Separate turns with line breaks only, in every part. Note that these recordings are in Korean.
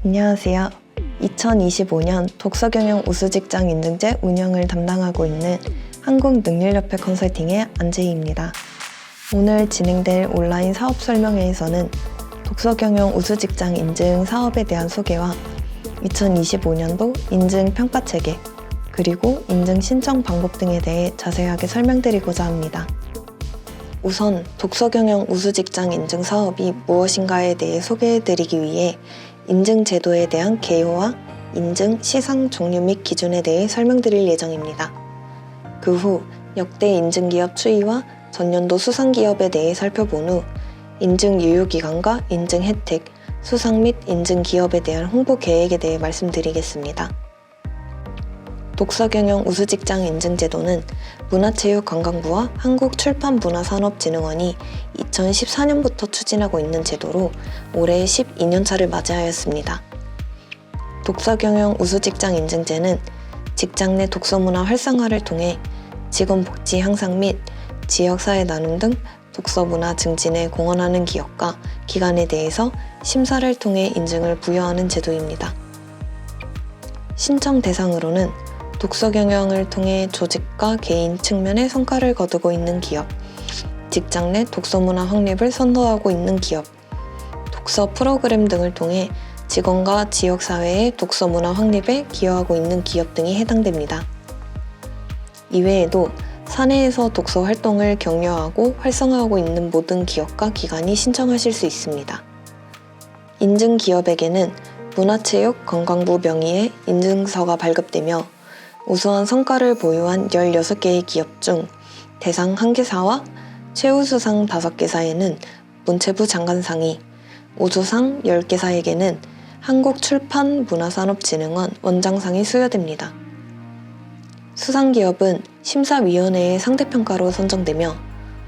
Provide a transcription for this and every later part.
안녕하세요. 2025년 독서경영 우수직장 인증제 운영을 담당하고 있는 한국능률협회 컨설팅의 안재희입니다. 오늘 진행될 온라인 사업 설명회에서는 독서경영 우수직장 인증 사업에 대한 소개와 2025년도 인증 평가 체계, 그리고 인증 신청 방법 등에 대해 자세하게 설명드리고자 합니다. 우선 독서경영 우수직장 인증 사업이 무엇인가에 대해 소개해드리기 위해 인증 제도에 대한 개요와 인증, 시상, 종류 및 기준에 대해 설명드릴 예정입니다. 그 후 역대 인증기업 추이와 전년도 수상기업에 대해 살펴본 후 인증 유효기간과 인증 혜택, 수상 및 인증 기업에 대한 홍보 계획에 대해 말씀드리겠습니다. 독서경영 우수직장 인증제도는 문화체육관광부와 한국출판문화산업진흥원이 2014년부터 추진하고 있는 제도로 올해 12년차를 맞이하였습니다. 독서경영 우수직장 인증제는 직장 내 독서문화 활성화를 통해 직원 복지 향상 및 지역사회 나눔 등 독서문화 증진에 공헌하는 기업과 기관에 대해서 심사를 통해 인증을 부여하는 제도입니다. 신청 대상으로는 독서 경영을 통해 조직과 개인 측면의 성과를 거두고 있는 기업, 직장 내 독서 문화 확립을 선도하고 있는 기업, 독서 프로그램 등을 통해 직원과 지역사회의 독서 문화 확립에 기여하고 있는 기업 등이 해당됩니다. 이외에도 사내에서 독서 활동을 격려하고 활성화하고 있는 모든 기업과 기관이 신청하실 수 있습니다. 인증 기업에게는 문화체육관광부 명의의 인증서가 발급되며 우수한 성과를 보유한 16개의 기업 중 대상 1개사와 최우수상 5개사에는 문체부 장관상이, 우수상 10개사에게는 한국출판문화산업진흥원 원장상이 수여됩니다. 수상기업은 심사위원회의 상대평가로 선정되며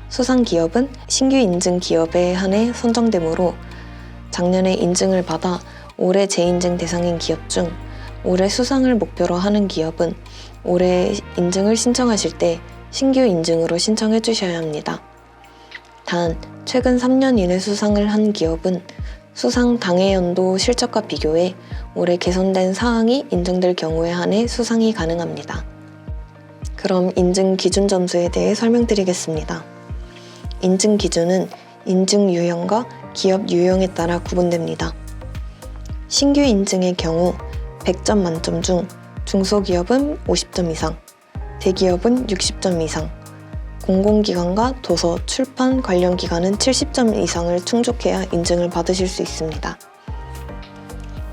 수상기업은 신규 인증 기업에 한해 선정되므로 작년에 인증을 받아 올해 재인증 대상인 기업 중 올해 수상을 목표로 하는 기업은 올해 인증을 신청하실 때 신규 인증으로 신청해 주셔야 합니다. 단, 최근 3년 이내 수상을 한 기업은 수상 당해 연도 실적과 비교해 올해 개선된 사항이 인정될 경우에 한해 수상이 가능합니다. 그럼 인증 기준 점수에 대해 설명드리겠습니다. 인증 기준은 인증 유형과 기업 유형에 따라 구분됩니다. 신규 인증의 경우 100점 만점 중 중소기업은 50점 이상, 대기업은 60점 이상, 공공기관과 도서, 출판 관련 기관은 70점 이상을 충족해야 인증을 받으실 수 있습니다.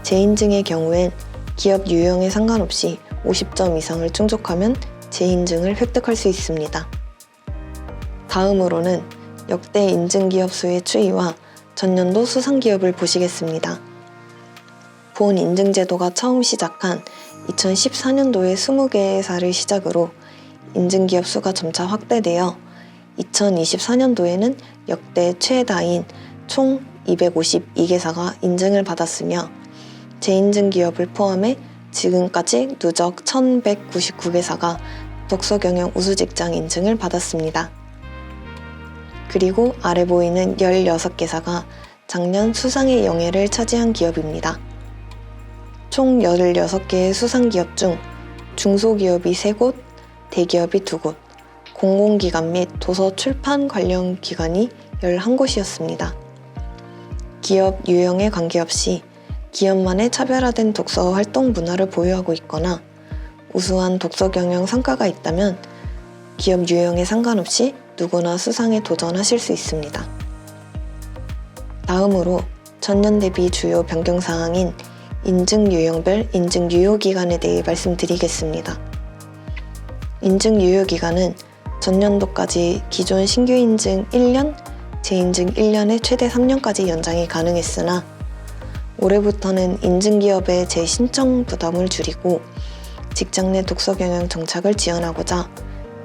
재인증의 경우엔 기업 유형에 상관없이 50점 이상을 충족하면 재인증을 획득할 수 있습니다. 다음으로는 역대 인증기업 수의 추이와 전년도 수상기업을 보시겠습니다. 본 인증제도가 처음 시작한 2014년도에 20개사를 시작으로 인증기업 수가 점차 확대되어 2024년도에는 역대 최다인 총 252개사가 인증을 받았으며 재인증 기업을 포함해 지금까지 누적 1199개사가 독서경영 우수직장 인증을 받았습니다. 그리고 아래 보이는 16개사가 작년 수상의 영예를 차지한 기업입니다. 총 16개의 수상기업 중 중소기업이 3곳, 대기업이 2곳, 공공기관 및 도서 출판 관련 기관이 11곳이었습니다. 기업 유형에 관계없이 기업만의 차별화된 독서 활동 문화를 보유하고 있거나 우수한 독서 경영 성과가 있다면 기업 유형에 상관없이 누구나 수상에 도전하실 수 있습니다. 다음으로 전년 대비 주요 변경사항인 인증 유형별 인증 유효기간에 대해 말씀드리겠습니다. 인증 유효기간은 전년도까지 기존 신규 인증 1년, 재인증 1년에 최대 3년까지 연장이 가능했으나 올해부터는 인증기업의 재신청 부담을 줄이고 직장 내 독서경영 정착을 지원하고자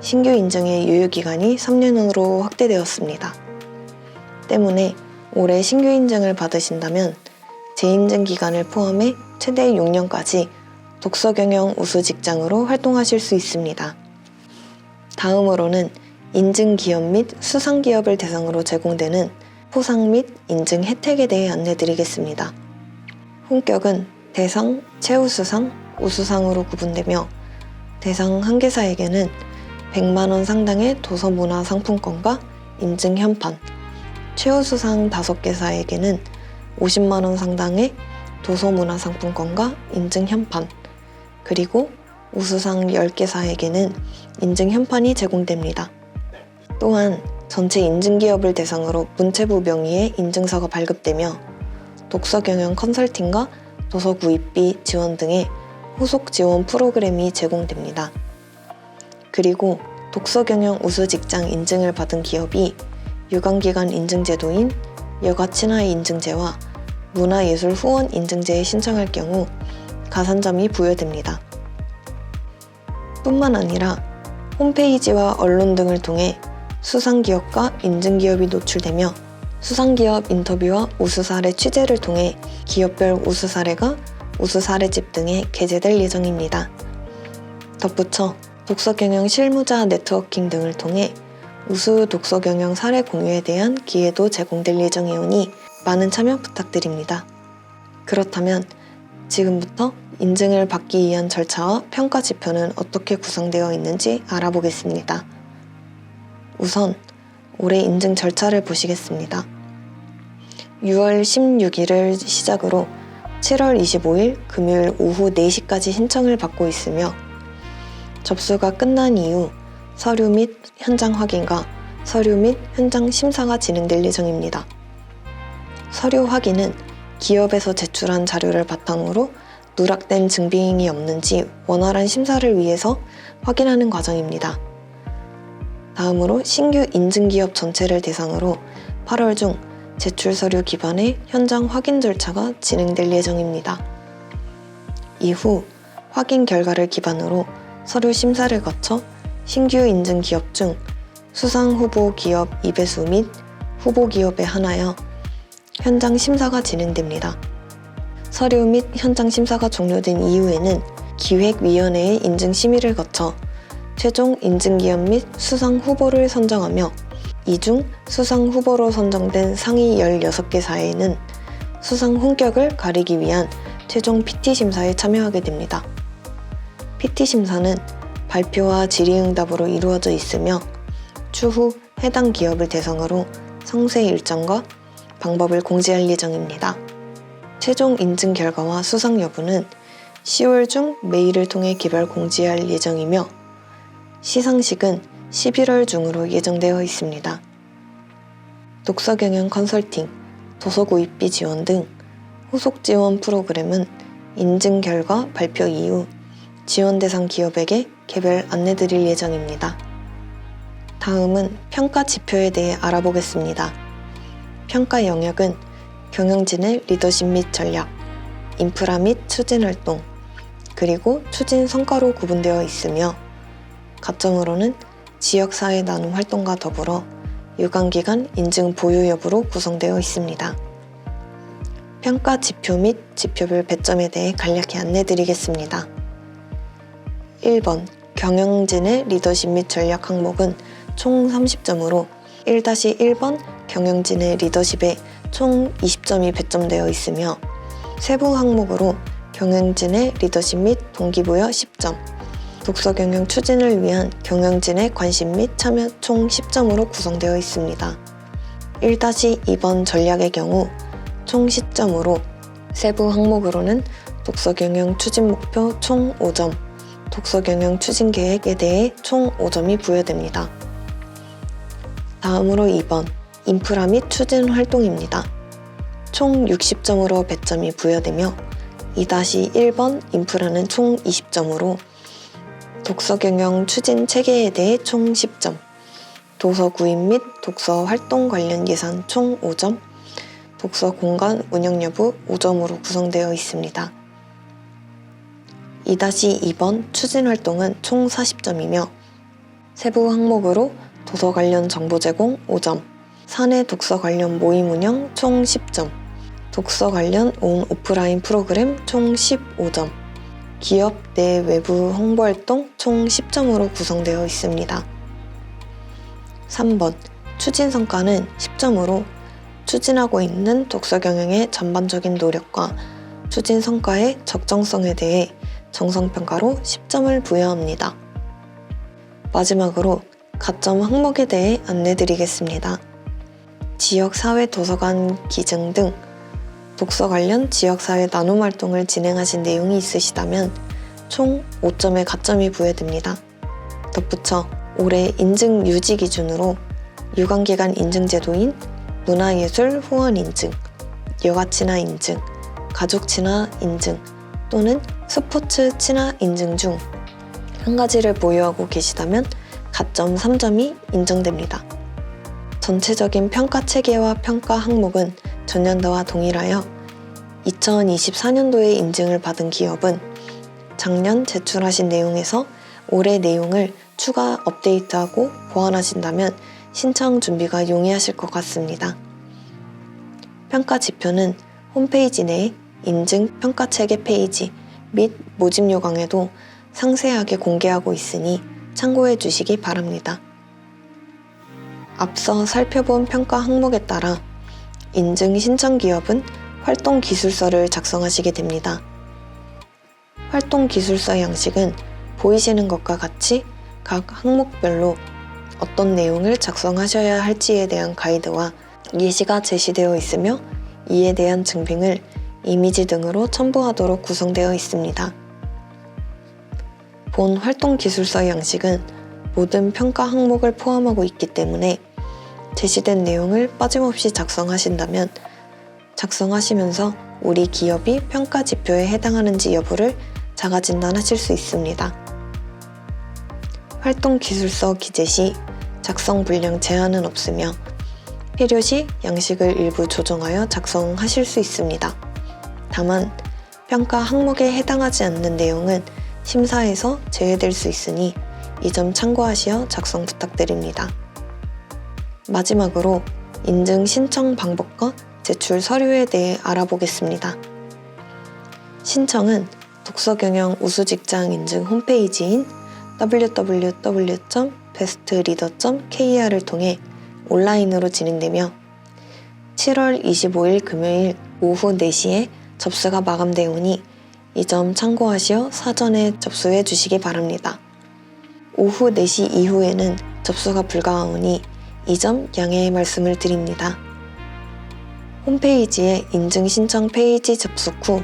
신규 인증의 유효기간이 3년으로 확대되었습니다. 때문에 올해 신규 인증을 받으신다면 재인증 기간을 포함해 최대 6년까지 독서경영 우수직장으로 활동하실 수 있습니다. 다음으로는 인증기업 및 수상기업을 대상으로 제공되는 포상 및 인증 혜택에 대해 안내드리겠습니다. 본격은 대상, 최우수상, 우수상으로 구분되며 대상 1개사에게는 100만 원 상당의 도서문화상품권과 인증 현판, 최우수상 5개사에게는 50만 원 상당의 도서문화상품권과 인증 현판, 그리고 우수상 10개사에게는 인증 현판이 제공됩니다. 또한 전체 인증기업을 대상으로 문체부 명의의 인증서가 발급되며 독서경영 컨설팅과 도서 구입비 지원 등의 후속 지원 프로그램이 제공됩니다. 그리고 독서경영 우수직장 인증을 받은 기업이 유관기관 인증제도인 여가친화의 인증제와 문화예술 후원 인증제에 신청할 경우 가산점이 부여됩니다. 뿐만 아니라 홈페이지와 언론 등을 통해 수상기업과 인증기업이 노출되며 수상기업 인터뷰와 우수사례 취재를 통해 기업별 우수사례가 우수사례집 등에 게재될 예정입니다. 덧붙여 독서경영 실무자 네트워킹 등을 통해 우수 독서경영 사례 공유에 대한 기회도 제공될 예정이오니 많은 참여 부탁드립니다. 그렇다면 지금부터 인증을 받기 위한 절차와 평가 지표는 어떻게 구성되어 있는지 알아보겠습니다. 우선 올해 인증 절차를 보시겠습니다. 6월 16일을 시작으로 7월 25일 금요일 오후 4시까지 신청을 받고 있으며 접수가 끝난 이후 서류 및 현장 확인과 서류 및 현장 심사가 진행될 예정입니다. 서류 확인은 기업에서 제출한 자료를 바탕으로 누락된 증빙이 없는지 원활한 심사를 위해서 확인하는 과정입니다. 다음으로 신규 인증기업 전체를 대상으로 8월 중 제출 서류 기반의 현장 확인 절차가 진행될 예정입니다. 이후 확인 결과를 기반으로 서류 심사를 거쳐 신규 인증 기업 중 수상 후보 기업 2배수 및 후보 기업에 한하여 현장 심사가 진행됩니다. 서류 및 현장 심사가 종료된 이후에는 기획위원회의 인증 심의를 거쳐 최종 인증 기업 및 수상 후보를 선정하며 이 중 수상 후보로 선정된 상위 16개사에는 수상 혼격을 가리기 위한 최종 PT 심사에 참여하게 됩니다. PT 심사는 발표와 질의응답으로 이루어져 있으며 추후 해당 기업을 대상으로 성세 일정과 방법을 공지할 예정입니다. 최종 인증 결과와 수상 여부는 10월 중 메일을 통해 개별 공지할 예정이며 시상식은 11월 중으로 예정되어 있습니다. 독서경영 컨설팅, 도서구입비 지원 등 후속 지원 프로그램은 인증 결과 발표 이후 지원 대상 기업에게 개별 안내드릴 예정입니다. 다음은 평가 지표에 대해 알아보겠습니다. 평가 영역은 경영진의 리더십 및 전략, 인프라 및 추진 활동, 그리고 추진 성과로 구분되어 있으며 가점으로는 지역사회 나눔 활동과 더불어 유관기관 인증 보유 여부로 구성되어 있습니다. 평가 지표 및 지표별 배점에 대해 간략히 안내드리겠습니다. 1번 경영진의 리더십 및 전략 항목은 총 30점으로 1-1번 경영진의 리더십에 총 20점이 배점되어 있으며 세부 항목으로 경영진의 리더십 및 동기부여 10점, 독서경영 추진을 위한 경영진의 관심 및 참여 총 10점으로 구성되어 있습니다. 1-2번 전략의 경우 총 10점으로 세부 항목으로는 독서경영 추진 목표 총 5점, 독서경영 추진 계획에 대해 총 5점이 부여됩니다. 다음으로 2번 인프라 및 추진 활동입니다. 총 60점으로 배점이 부여되며 2-1번 인프라는 총 20점으로 독서경영 추진 체계에 대해 총 10점, 도서 구입 및 독서 활동 관련 예산 총 5점, 독서 공간 운영 여부 5점으로 구성되어 있습니다. 2-2번 추진 활동은 총 40점이며 세부 항목으로 도서 관련 정보 제공 5점, 사내 독서 관련 모임 운영 총 10점, 독서 관련 온 오프라인 프로그램 총 15점, 기업 내 외부 홍보활동 총 10점으로 구성되어 있습니다. 3번 추진 성과는 10점으로 추진하고 있는 독서 경영의 전반적인 노력과 추진 성과의 적정성에 대해 정성평가로 10점을 부여합니다. 마지막으로 가점 항목에 대해 안내드리겠습니다. 지역사회 도서관 기증 등 독서 관련 지역사회 나눔 활동을 진행하신 내용이 있으시다면 총 5점의 가점이 부여됩니다. 덧붙여 올해 인증 유지 기준으로 유관기관 인증제도인 문화예술 후원 인증, 여가 친화 인증, 가족 친화 인증 또는 스포츠 친화 인증 중 한 가지를 보유하고 계시다면 가점 3점이 인정됩니다. 전체적인 평가 체계와 평가 항목은 전년도와 동일하여 2024년도에 인증을 받은 기업은 작년 제출하신 내용에서 올해 내용을 추가 업데이트하고 보완하신다면 신청 준비가 용이하실 것 같습니다. 평가 지표는 홈페이지 내 인증 평가 체계 페이지 및 모집 요강에도 상세하게 공개하고 있으니 참고해 주시기 바랍니다. 앞서 살펴본 평가 항목에 따라 인증 신청 기업은 활동 기술서를 작성하시게 됩니다. 활동 기술서 양식은 보이시는 것과 같이 각 항목별로 어떤 내용을 작성하셔야 할지에 대한 가이드와 예시가 제시되어 있으며 이에 대한 증빙을 이미지 등으로 첨부하도록 구성되어 있습니다. 본 활동 기술서 양식은 모든 평가 항목을 포함하고 있기 때문에 제시된 내용을 빠짐없이 작성하신다면 작성하시면서 우리 기업이 평가 지표에 해당하는지 여부를 자가 진단하실 수 있습니다. 활동 기술서 기재 시 작성 분량 제한은 없으며 필요시 양식을 일부 조정하여 작성하실 수 있습니다. 다만 평가 항목에 해당하지 않는 내용은 심사에서 제외될 수 있으니 이 점 참고하시어 작성 부탁드립니다. 마지막으로 인증 신청 방법과 제출 서류에 대해 알아보겠습니다. 신청은 독서경영 우수직장 인증 홈페이지인 www.bestreader.kr을 통해 온라인으로 진행되며 7월 25일 금요일 오후 4시에 접수가 마감되오니 이 점 참고하시어 사전에 접수해 주시기 바랍니다. 오후 4시 이후에는 접수가 불가하오니 이 점 양해의 말씀을 드립니다. 홈페이지의 인증 신청 페이지 접속 후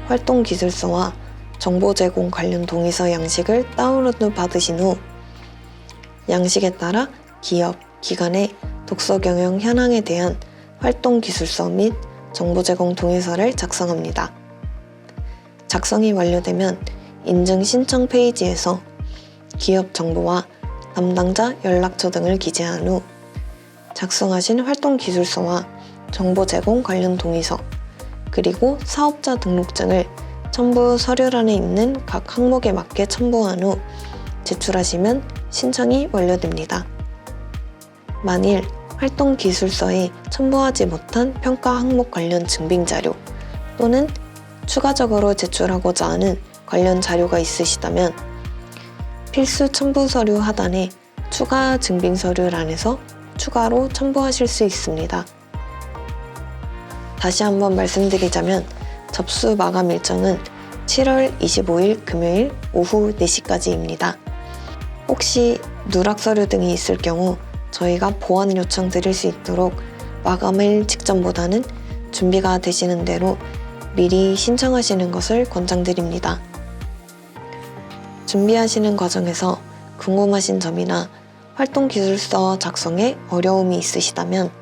활동 기술서와 정보 제공 관련 동의서 양식을 다운로드 받으신 후 양식에 따라 기업, 기관의 독서 경영 현황에 대한 활동 기술서 및 정보 제공 동의서를 작성합니다. 작성이 완료되면 인증 신청 페이지에서 기업 정보와 담당자 연락처 등을 기재한 후 작성하신 활동 기술서와 정보 제공 관련 동의서 그리고 사업자 등록증을 첨부 서류란에 있는 각 항목에 맞게 첨부한 후 제출하시면 신청이 완료됩니다. 만일 활동 기술서에 첨부하지 못한 평가 항목 관련 증빙 자료 또는 추가적으로 제출하고자 하는 관련 자료가 있으시다면 필수 첨부 서류 하단에 추가 증빙 서류란에서 추가로 첨부하실 수 있습니다. 다시 한번 말씀드리자면 접수 마감 일정은 7월 25일 금요일 오후 4시까지입니다. 혹시 누락 서류 등이 있을 경우 저희가 보완 요청 드릴 수 있도록 마감일 직전보다는 준비가 되시는 대로 미리 신청하시는 것을 권장드립니다. 준비하시는 과정에서 궁금하신 점이나 활동기술서 작성에 어려움이 있으시다면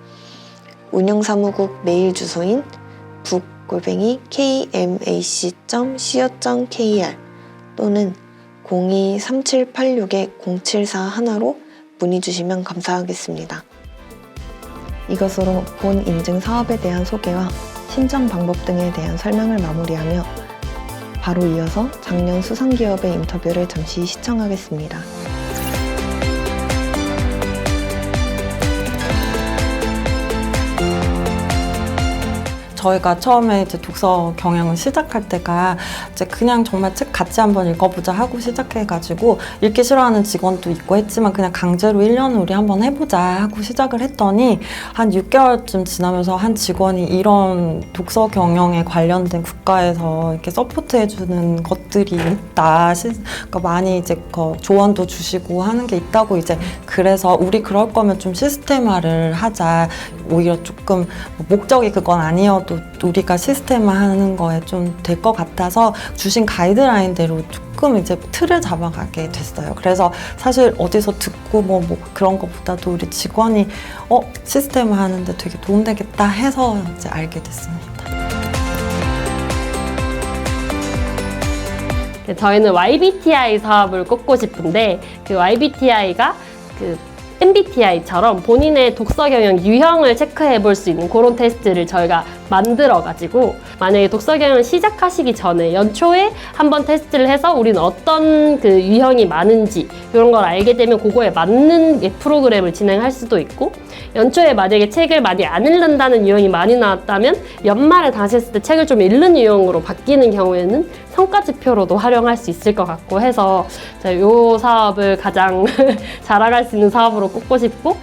운영사무국 메일 주소인 book@kmac.co.kr 또는 02-3786-0741로 문의 주시면 감사하겠습니다. 이것으로 본 인증 사업에 대한 소개와 신청 방법 등에 대한 설명을 마무리하며 바로 이어서 작년 수상기업의 인터뷰를 잠시 시청하겠습니다.
저희가 처음에 이제 독서 경영을 시작할 때가 이제 그냥 정말 책 같이 한번 읽어보자 하고 시작해가지고 읽기 싫어하는 직원도 있고 했지만 그냥 강제로 1년을 우리 한번 해보자 하고 시작을 했더니 한 6개월쯤 지나면서 한 직원이 이런 독서 경영에 관련된 국가에서 이렇게 서포트해주는 것들이 있다. 그러니까 많이 이제 조언도 주시고 하는 게 있다고 이제 그래서 우리 그럴 거면 좀 시스템화를 하자. 오히려 조금 목적이 그건 아니어도 우리가 시스템화하는 거에 좀 될 것 같아서 주신 가이드라인대로 조금 이제 틀을 잡아가게 됐어요. 그래서 사실 어디서 듣고 뭐 그런 것보다도 우리 직원이 시스템화하는데 되게 도움되겠다 해서 이제 알게 됐습니다.
저희는 YBTI 사업을 꼽고 싶은데 그 YBTI가 그 MBTI처럼 본인의 독서 경영 유형을 체크해 볼 수 있는 그런 테스트를 저희가 만들어가지고 만약에 독서 경영 시작하시기 전에 연초에 한번 테스트를 해서 우리는 어떤 그 유형이 많은지 이런 걸 알게 되면 그거에 맞는 프로그램을 진행할 수도 있고 연초에 만약에 책을 많이 안 읽는다는 유형이 많이 나왔다면 연말에 다시 했을 때 책을 좀 읽는 유형으로 바뀌는 경우에는 성과지표로도 활용할 수 있을 것 같고 해서 이 사업을 가장 자랑할 수 있는 사업으로 꼽고 싶고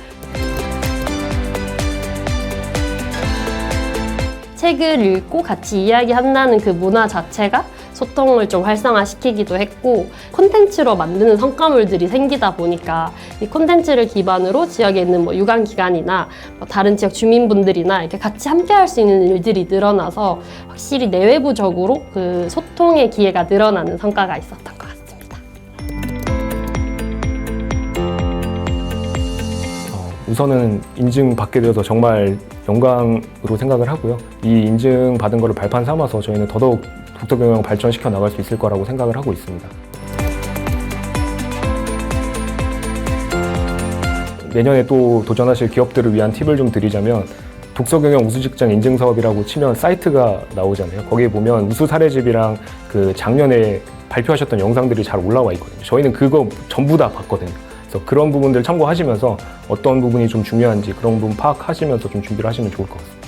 책을 읽고 같이 이야기한다는 그 문화 자체가 소통을 좀 활성화시키기도 했고 콘텐츠로 만드는 성과물들이 생기다 보니까 이 콘텐츠를 기반으로 지역에 있는 뭐 유관기관이나 다른 지역 주민분들이나 이렇게 같이 함께 할 수 있는 일들이 늘어나서 확실히 내외부적으로 그 소통의 기회가 늘어나는 성과가 있었던 것 같습니다.
우선은 인증받게 되어서 정말 영광으로 생각을 하고요. 이 인증받은 거를 발판 삼아서 저희는 더더욱 독서 경영 발전시켜 나갈 수 있을 거라고 생각을 하고 있습니다. 내년에 또 도전하실 기업들을 위한 팁을 좀 드리자면 독서 경영 우수 직장 인증 사업이라고 치면 사이트가 나오잖아요. 거기에 보면 우수 사례집이랑 그 작년에 발표하셨던 영상들이 잘 올라와 있거든요. 저희는 그거 전부 다 봤거든요. 그래서 그런 부분들 참고하시면서 어떤 부분이 좀 중요한지 그런 부분 파악하시면서 좀 준비를 하시면 좋을 것 같습니다.